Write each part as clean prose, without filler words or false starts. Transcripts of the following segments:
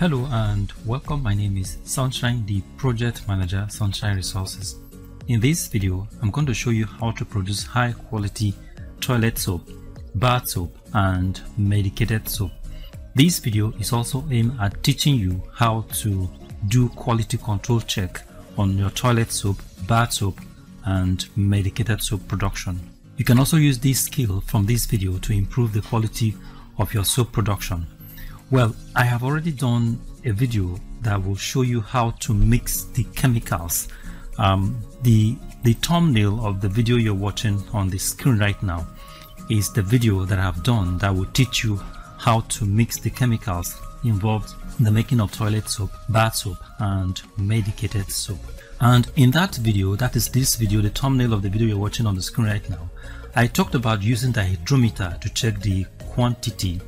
Hello and welcome. My name is Sunshine, the project manager, Sunshine Resources. In this video, I'm going to show you how to produce high quality toilet soap, bath soap and medicated soap. This video is also aimed at teaching you how to do quality control check on your toilet soap, bath soap and medicated soap production. You can also use this skill from this video to improve the quality of your soap production. Well, I have already done a video that will show you how to mix the chemicals. The thumbnail of the video you're watching on the screen right now is the video that I have done that will teach you how to mix the chemicals involved in the making of toilet soap, bath soap and medicated soap. And in that video, that is this video, the thumbnail of the video you're watching on the screen right now, I talked about using the hydrometer to check the quantity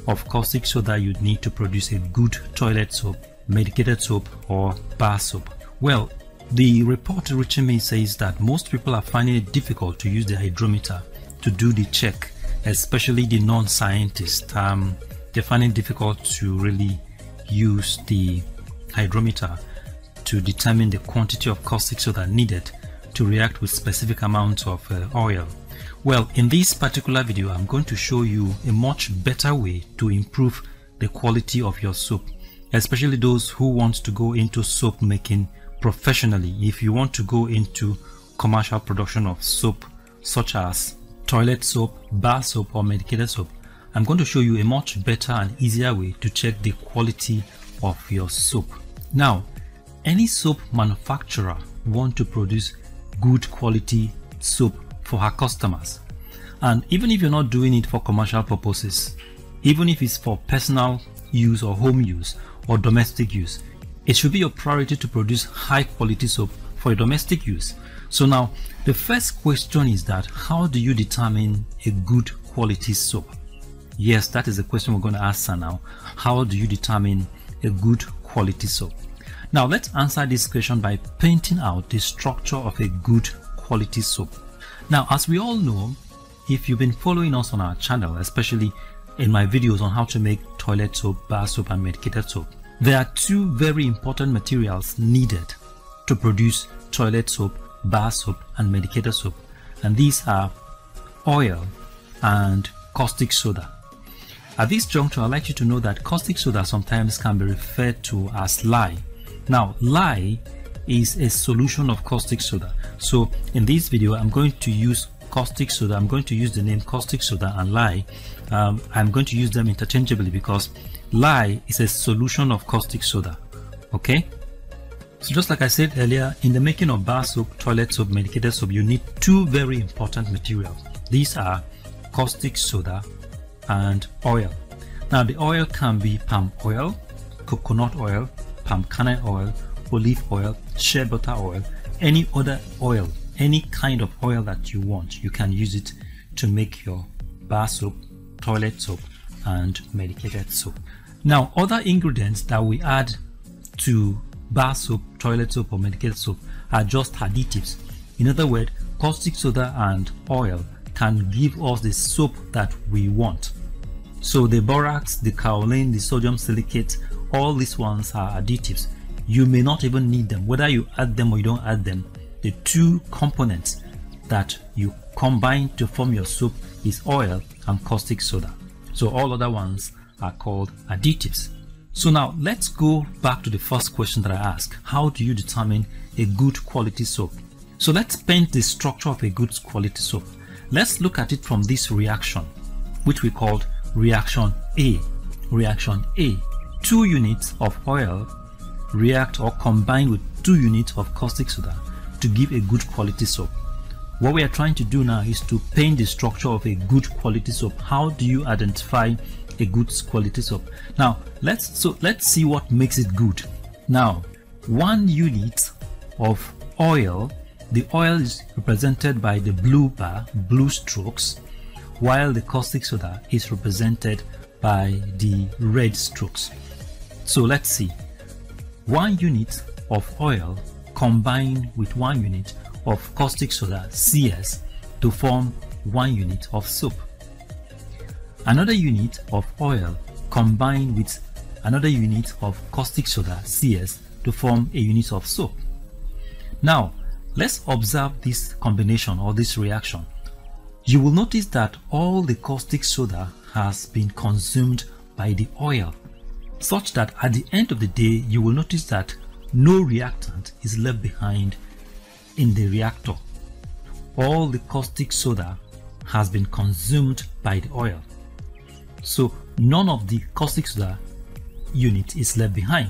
of caustic soda you need to produce a good toilet soap, medicated soap or bath soap. Well, the report reaching me says that most people are finding it difficult to use the hydrometer to do the check, especially the non-scientists. They're finding it difficult to really use the hydrometer to determine the quantity of caustic soda needed to react with specific amounts of oil. Well, in this particular video, I'm going to show you a much better way to improve the quality of your soap, especially those who want to go into soap making professionally. If you want to go into commercial production of soap, such as toilet soap, bath soap or medicated soap, I'm going to show you a much better and easier way to check the quality of your soap. Now, any soap manufacturer want to produce good quality soap for her customers, and even if you're not doing it for commercial purposes, even if it's for personal use or home use or domestic use, it should be your priority to produce high quality soap for your domestic use. So now the first question is that how do you determine a good quality soap? Yes, that is the question we're going to answer now. How do you determine a good quality soap? Now let's answer this question by painting out the structure of a good quality soap. Now, as we all know, if you've been following us on our channel, especially in my videos on how to make toilet soap, bath soap and medicated soap, there are two very important materials needed to produce toilet soap, bath soap and medicated soap, and these are oil and caustic soda. At this juncture, I'd like you to know that caustic soda sometimes can be referred to as lye. Now, lye is a solution of caustic soda. So in this video, I'm going to use caustic soda. I'm going to use the name caustic soda and lye. I'm going to use them interchangeably because lye is a solution of caustic soda. Okay? So just like I said earlier, in the making of bath soap, toilet soap, medicated soap, you need two very important materials. These are caustic soda and oil. Now the oil can be palm oil, coconut oil, palm kernel oil, olive oil, shea butter oil, any other oil, any kind of oil that you want, you can use it to make your bath soap, toilet soap and medicated soap. Now, other ingredients that we add to bath soap, toilet soap or medicated soap are just additives. In other words, caustic soda and oil can give us the soap that we want. So the borax, the kaolin, the sodium silicate, all these ones are additives. You may not even need them, whether you add them or you don't add them. The two components that you combine to form your soap is oil and caustic soda. So all other ones are called additives. So now let's go back to the first question that I asked. How do you determine a good quality soap? So let's paint the structure of a good quality soap. Let's look at it from this reaction, which we called reaction A. Reaction A. 2 units of oil react or combine with 2 units of caustic soda to give a good quality soap. What we are trying to do now is to paint the structure of a good quality soap. How do you identify a good quality soap? Now let's see what makes it good. Now, 1 unit of oil, the oil is represented by the blue bar, blue strokes, while the caustic soda is represented by the red strokes. So let's see. 1 unit of oil combined with 1 unit of caustic soda, CS, to form 1 unit of soap. Another unit of oil combined with another unit of caustic soda, CS, to form a unit of soap. Now, let's observe this combination or this reaction. You will notice that all the caustic soda has been consumed by the oil, such that at the end of the day, you will notice that no reactant is left behind in the reactor. All the caustic soda has been consumed by the oil. So none of the caustic soda unit is left behind.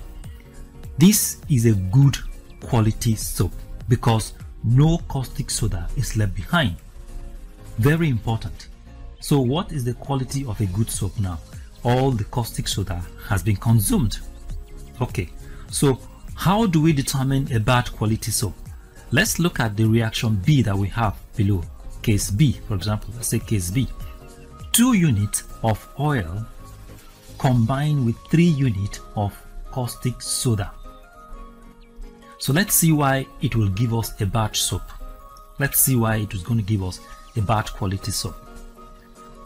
This is a good quality soap because no caustic soda is left behind. Very important. So what is the quality of a good soap now? All the caustic soda has been consumed. Okay, so how do we determine a bad quality soap? Let's look at the reaction B that we have below. Case B, for example, let's say case B. 2 units of oil combined with 3 units of caustic soda. So let's see why it will give us a bad soap. Let's see why it is going to give us a bad quality soap.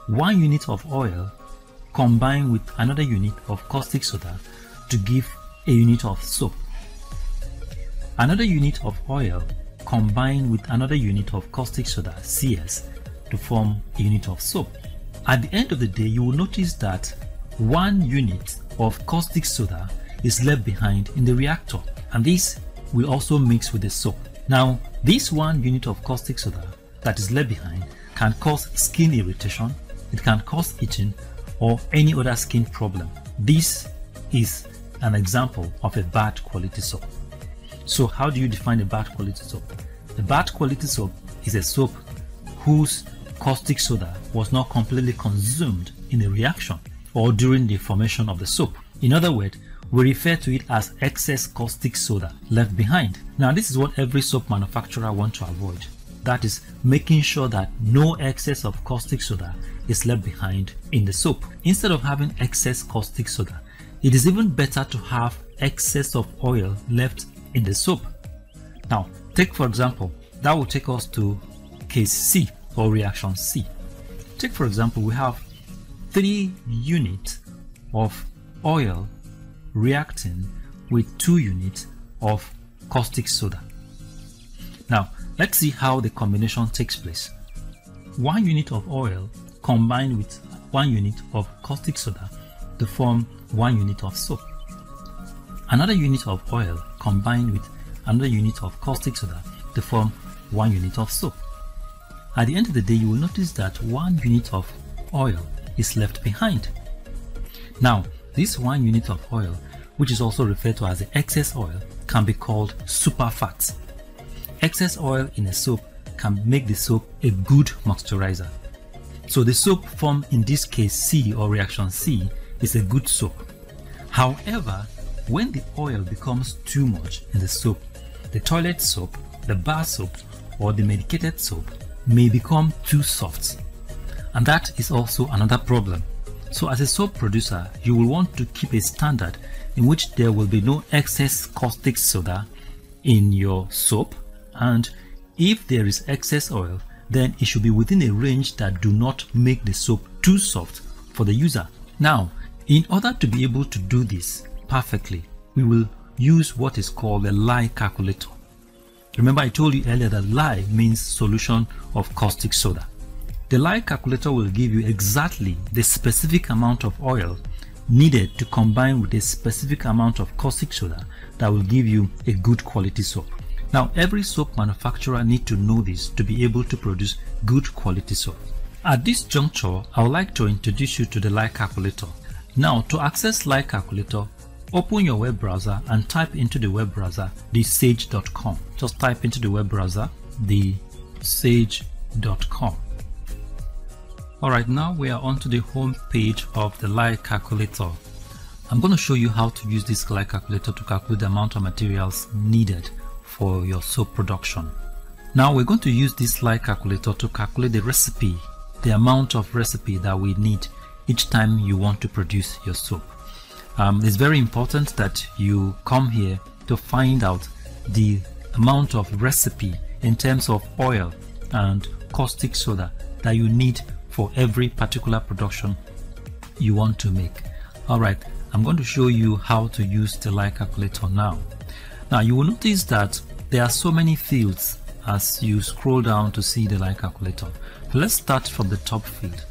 1 unit of oil combined with another unit of caustic soda to give a unit of soap. Another unit of oil combined with another unit of caustic soda, CS, to form a unit of soap. At the end of the day, you will notice that 1 unit of caustic soda is left behind in the reactor, and this will also mix with the soap. Now, this 1 unit of caustic soda that is left behind can cause skin irritation, it can cause itching, or any other skin problem. This is an example of a bad quality soap. So how do you define a bad quality soap? A bad quality soap is a soap whose caustic soda was not completely consumed in the reaction or during the formation of the soap. In other words, we refer to it as excess caustic soda left behind. Now, this is what every soap manufacturer wants to avoid. That is making sure that no excess of caustic soda is left behind in the soap. Instead of having excess caustic soda, it is even better to have excess of oil left in the soap. Now, take for example, that will take us to case C or reaction C. Take for example, we have 3 units of oil reacting with 2 units of caustic soda. Now, let's see how the combination takes place. 1 unit of oil combined with 1 unit of caustic soda to form 1 unit of soap. Another unit of oil combined with another unit of caustic soda to form 1 unit of soap. At the end of the day, you will notice that 1 unit of oil is left behind. Now, this 1 unit of oil, which is also referred to as the excess oil, can be called superfat. Excess oil in a soap can make the soap a good moisturizer. So the soap formed in this case C or reaction C is a good soap. However, when the oil becomes too much in the soap, the toilet soap, the bar soap, or the medicated soap may become too soft, and that is also another problem. So as a soap producer, you will want to keep a standard in which there will be no excess caustic soda in your soap, and if there is excess oil, then it should be within a range that do not make the soap too soft for the user. Now, in order to be able to do this perfectly, we will use what is called a lye calculator. Remember, I told you earlier that lye means solution of caustic soda. The lye calculator will give you exactly the specific amount of oil needed to combine with a specific amount of caustic soda that will give you a good quality soap. Now, every soap manufacturer needs to know this to be able to produce good quality soap. At this juncture, I would like to introduce you to the lye calculator. Now, to access lye calculator, open your web browser and type into the web browser thesage.com. Just type into the web browser thesage.com. Alright, now we are onto the home page of the lye calculator. I'm going to show you how to use this lye calculator to calculate the amount of materials needed for your soap production. Now we're going to use this lye calculator to calculate the recipe, the amount of recipe that we need each time you want to produce your soap. It's very important that you come here to find out the amount of recipe in terms of oil and caustic soda that you need for every particular production you want to make. Alright, I'm going to show you how to use the line calculator now. Now you will notice that there are so many fields as you scroll down to see the line calculator. Let's start from the top field.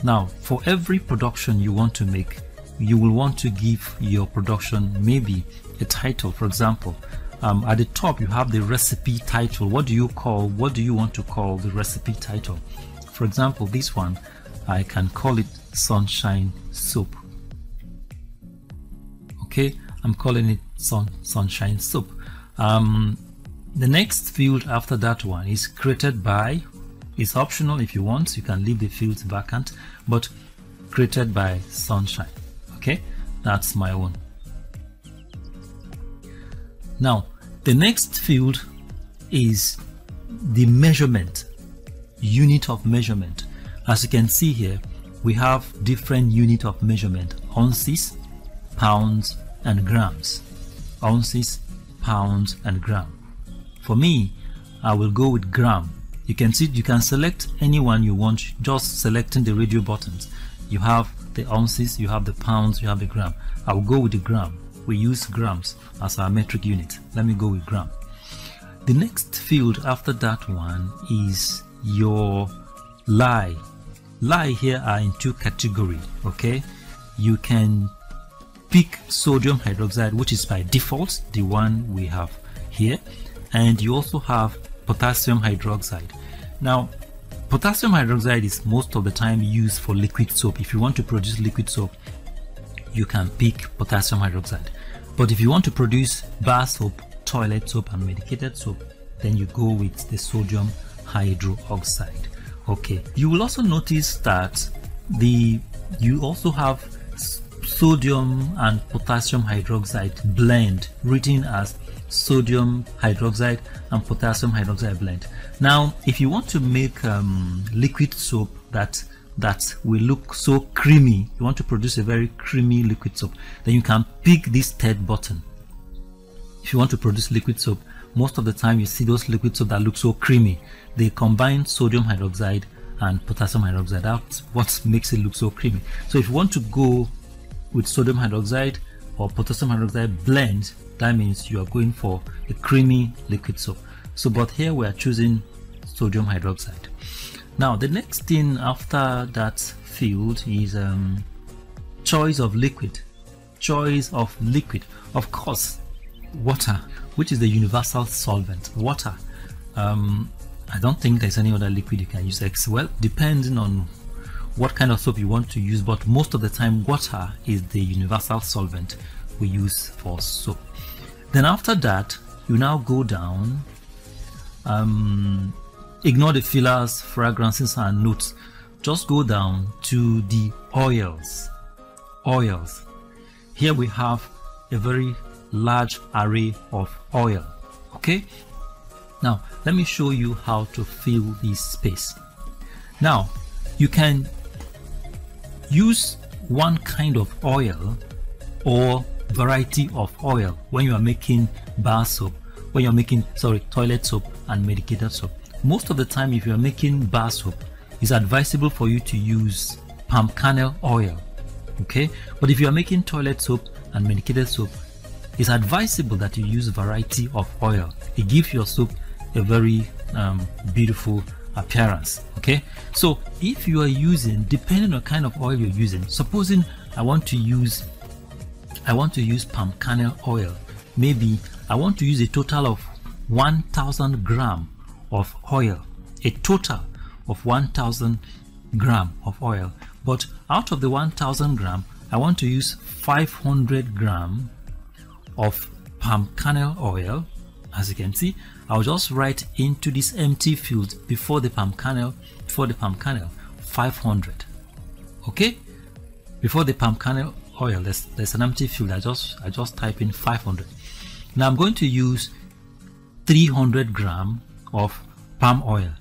Now for every production you want to make, you will want to give your production maybe a title. For example, at the top you have the recipe title. What do you want to call the recipe title? For example, this one, I can call it Sunshine Soap. Okay, I'm calling it Sunshine Soap. The next field after that one is created by. It's optional. If you want, you can leave the fields vacant, but created by Sunshine. Okay, that's my own. Now the next field is the measurement, unit of measurement. As you can see here, we have different unit of measurement: ounces, pounds, and grams. Ounces, pounds, and gram. For me, I will go with gram. You can see, you can select any one you want, just selecting the radio buttons. You have the ounces, you have the pounds, you have the gram. I will go with the gram. We use grams as our metric unit. Let me go with gram. The next field after that one is your lye. Lye here are in two categories. Okay, you can pick sodium hydroxide, which is by default the one we have here, and you also have potassium hydroxide. Now potassium hydroxide is most of the time used for liquid soap. If you want to produce liquid soap, you can pick potassium hydroxide. But if you want to produce bar soap, toilet soap, and medicated soap, then you go with the sodium hydroxide. Okay, you will also notice that you also have sodium and potassium hydroxide blend, written as sodium hydroxide and potassium hydroxide blend. Now if you want to make liquid soap that will look so creamy, you want to produce a very creamy liquid soap, then you can pick this third button. If you want to produce liquid soap, most of the time you see those liquid soap that look so creamy, they combine sodium hydroxide and potassium hydroxide. That's what makes it look so creamy. So if you want to go with sodium hydroxide or potassium hydroxide blend, that means you are going for a creamy liquid soap. So but here we are choosing sodium hydroxide. Now the next thing after that field is choice of liquid. Choice of liquid, of course, water, which is the universal solvent. Water. I don't think there's any other liquid you can use. Well, depending on what kind of soap you want to use, but most of the time water is the universal solvent we use for soap. Then after that, you now go down, ignore the fillers, fragrances, and notes. Just go down to the oils. Here we have a very large array of oil. Okay, now let me show you how to fill this space. Now you can use one kind of oil or variety of oil when you are making bar soap, when you're making toilet soap and medicated soap. Most of the time, if you are making bar soap, it's advisable for you to use palm kernel oil. Okay, but if you are making toilet soap and medicated soap, it's advisable that you use a variety of oil. It gives your soap a very beautiful appearance. Okay, so if you are using, depending on kind of oil you're using, supposing I want to use palm kernel oil, maybe I want to use a total of 1000 gram of oil, a total of 1000 gram of oil, but out of the 1000 gram I want to use 500 gram of palm kernel oil. As you can see, I'll just write into this empty field before the palm kernel 500. Okay, before the palm kernel oil there's an empty field. I just type in 500. Now I'm going to use 300 gram of palm oil.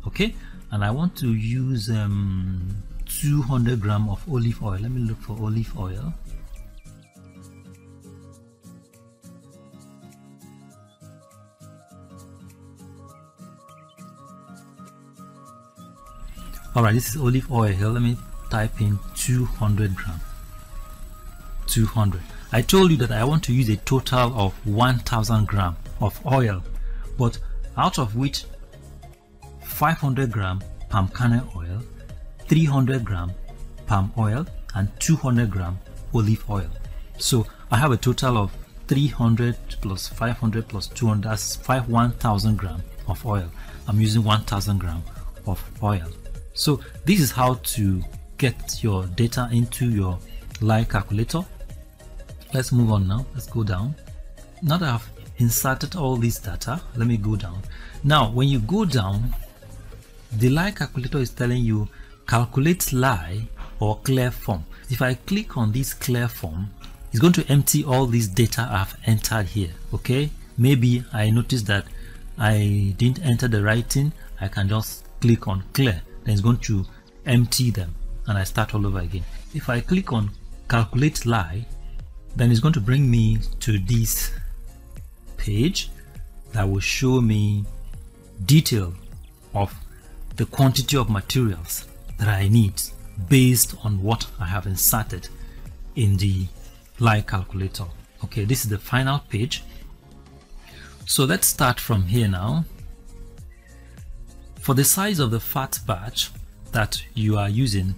Okay, and I want to use 200 gram of olive oil. Let me look for olive oil. Alright, this is olive oil here. Let me type in 200 gram. 200. I told you that I want to use a total of 1000 gram of oil, but out of which 500 gram palm kernel oil, 300 gram palm oil, and 200 gram olive oil. So I have a total of 300 plus 500 plus 200, that's 1000 gram of oil. I'm using 1000 gram of oil. So this is how to get your data into your lye calculator. Let's move on now. Let's go down. Now that I've inserted all this data, let me go down. Now when you go down, the lye calculator is telling you calculate lye or clear form. If I click on this clear form, it's going to empty all this data I've entered here. Okay, maybe I noticed that I didn't enter the right thing. I can just click on clear, then it's going to empty them and I start all over again. If I click on calculate lye, then it's going to bring me to this page that will show me detail of the quantity of materials that I need based on what I have inserted in the lye calculator. Okay, this is the final page. So let's start from here now. For the size of the fat batch that you are using,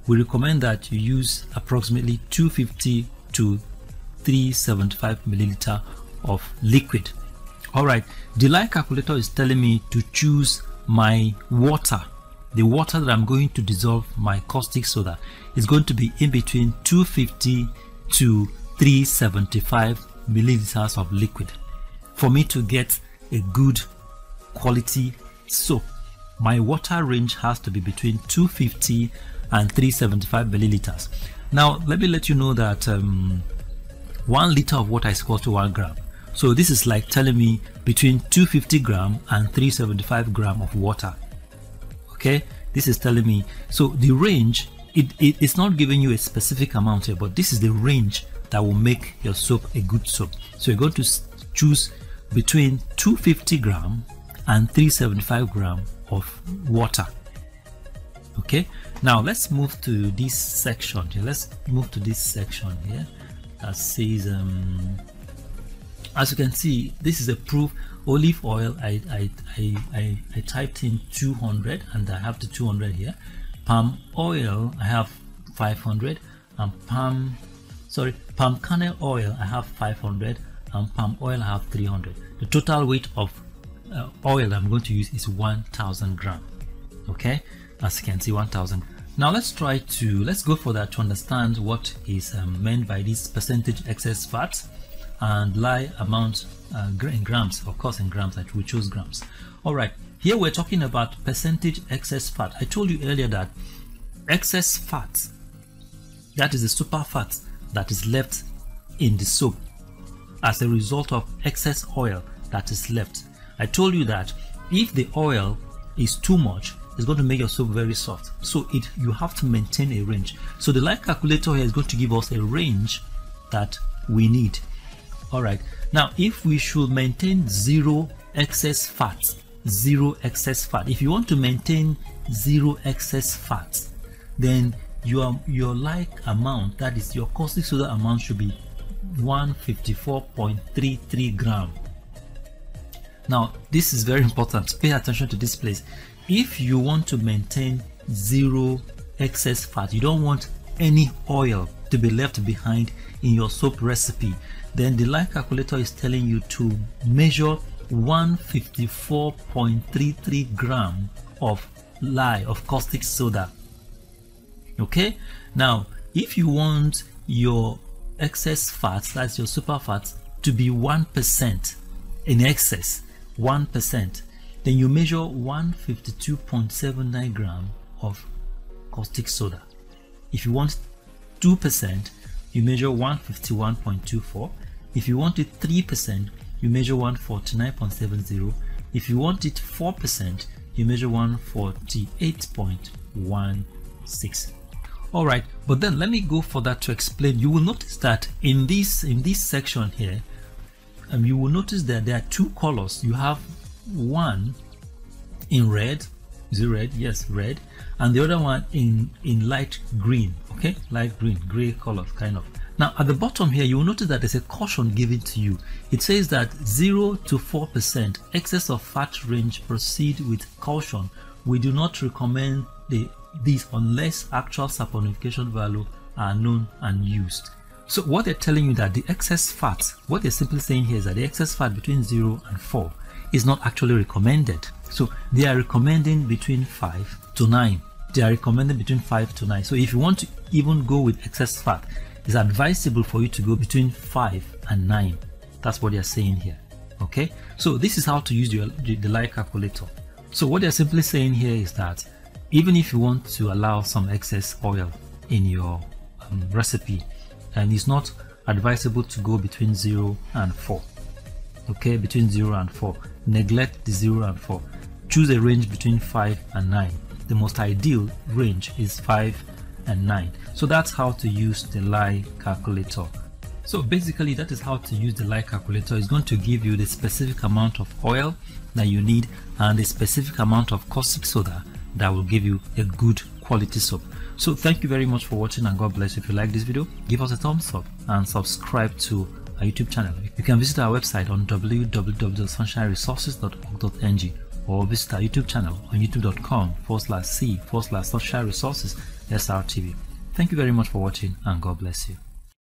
we recommend that you use approximately 250 to 375 milliliter of liquid. Alright, the lye calculator is telling me to choose my water. The water that I'm going to dissolve my caustic soda is going to be in between 250 to 375 milliliters of liquid for me to get a good quality soap. My water range has to be between 250 and 375 milliliters. Now let me let you know that 1 liter of water is equal to 1 gram. So this is like telling me between 250 gram and 375 gram of water. Okay, this is telling me, so the range, it's not giving you a specific amount here, but this is the range that will make your soap a good soap. So you're going to choose between 250 gram and 375 gram of water. Okay, now let's move to this section here. Let's move to this section here that says as you can see, this is a proof. Olive oil, I typed in 200 and I have the 200 here. Palm oil, I have 500, and palm kernel oil, I have 500, and palm oil, I have 300. The total weight of oil I'm going to use is 1000 gram. Okay, as you can see, 1000. Now let's go for that to understand what is meant by this percentage excess fat and lye amount in grams. Of course, in grams, we choose grams. All right, here we're talking about percentage excess fat. I told you earlier that excess fat, that is the super fat that is left in the soap as a result of excess oil that is left. I told you that if the oil is too much, it's going to make your soap very soft. So you have to maintain a range. So the lye calculator here is going to give us a range that we need. Alright, now if we should maintain zero excess fat, if you want to maintain zero excess fat, then your lye amount, that is your caustic soda amount, should be 154.33 gram. Now this is very important. Pay attention to this place. If you want to maintain zero excess fat, you don't want any oil to be left behind in your soap recipe, then the lye calculator is telling you to measure 154.33 gram of lye, of caustic soda. Okay, now if you want your excess fats, that's your super fats, to be 1% in excess, 1%, then you measure 152.79 gram of caustic soda. If you want 2%, you measure 151.24. If you want it 3%, you measure 149.70. If you want it 4%, you measure 148.16. All right, but then let me go further to explain. You will notice that in this section here, you will notice that there are two colors. You have one in red. Is it red? Yes, red. And the other one in light green. Okay, light green, gray color kind of. Now at the bottom here, you will notice that there's a caution given to you. It says that 0 to 4% excess of fat range, proceed with caution. We do not recommend these unless actual saponification value are known and used. So what they're telling you that the excess fat, what they're simply saying here is that the excess fat between 0 and 4 is not actually recommended. So they are recommending between 5 to 9. They are recommending between 5 to 9. So if you want to even go with excess fat, it's advisable for you to go between 5 and 9. That's what they're saying here. Okay, so this is how to use the lie calculator. So what they're simply saying here is that even if you want to allow some excess oil in your recipe, and it's not advisable to go between 0 and 4. Okay, between 0 and 4. Neglect the 0 and 4. Choose a range between 5 and 9. The most ideal range is 5 and 9. So that's how to use the lie calculator. So basically that is how to use the lie calculator. It's going to give you the specific amount of oil that you need and the specific amount of caustic soda that will give you a good quality soap. So thank you very much for watching, and God bless you. If you like this video, give us a thumbs up and subscribe to our YouTube channel. You can visit our website on www.sunshineresources.org.ng or visit our YouTube channel on youtube.com/c/sunshineresources SRTV. Thank you very much for watching, and God bless you.